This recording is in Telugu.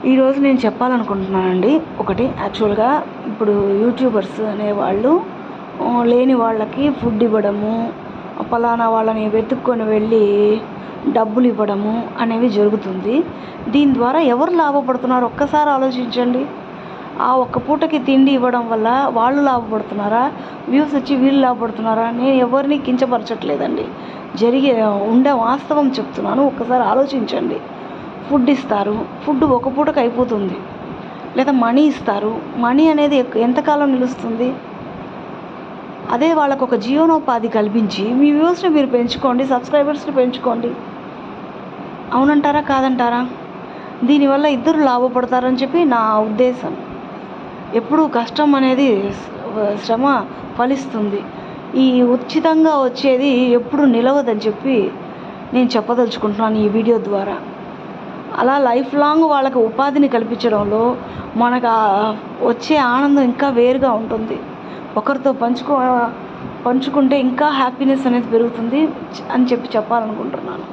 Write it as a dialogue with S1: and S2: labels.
S1: ఈరోజు నేను చెప్పాలనుకుంటున్నానండి. ఒకటి యాక్చువల్‌గా ఇప్పుడు యూట్యూబర్స్ అనేవాళ్ళు లేని వాళ్ళకి ఫుడ్ ఇవ్వడము, పలానా వాళ్ళని వెతుక్కొని వెళ్ళి డబ్బులు ఇవ్వడము అనేవి జరుగుతుంది. దీని ద్వారా ఎవరు లాభపడుతున్నారు ఒక్కసారి ఆలోచించండి. ఆ ఒక్క పూటకి తిండి ఇవ్వడం వల్ల వాళ్ళు లాభపడుతున్నారా? వ్యూస్ వచ్చి వీళ్ళు లాభపడుతున్నారా? నేను ఎవరిని కించపరచట్లేదండి. ఉండే వాస్తవం చెప్తున్నాను. ఒక్కసారి ఆలోచించండి. ఫుడ్ ఇస్తారు. ఫుడ్ ఒక పూటకి అయిపోతుంది. లేదా మనీ ఇస్తారు. మనీ అనేది ఎంతకాలం నిలుస్తుంది? అదే వాళ్ళకు ఒక జీవనోపాధి కల్పించి మీ వ్యూస్ని మీరు పెంచుకోండి, సబ్స్క్రైబర్స్ని పెంచుకోండి. అవునంటారా? కాదంటారా? దీనివల్ల ఇద్దరు లాభపడతారని చెప్పి నా ఉద్దేశం. ఎప్పుడూ కష్టం అనేది శ్రమ ఫలిస్తుంది. ఈ ఉచితంగా వచ్చేది ఎప్పుడు నిలవదని చెప్పి నేను చెప్పదలుచుకుంటున్నాను ఈ వీడియో ద్వారా. అలా లైఫ్ లాంగ్ వాళ్ళకి ఉపాధిని కల్పించడంలో మనకు వచ్చే ఆనందం ఇంకా వేరుగా ఉంటుంది. ఒకరితో పంచుకుంటే ఇంకా హ్యాపీనెస్ అనేది పెరుగుతుంది అని చెప్పాలనుకుంటున్నాను.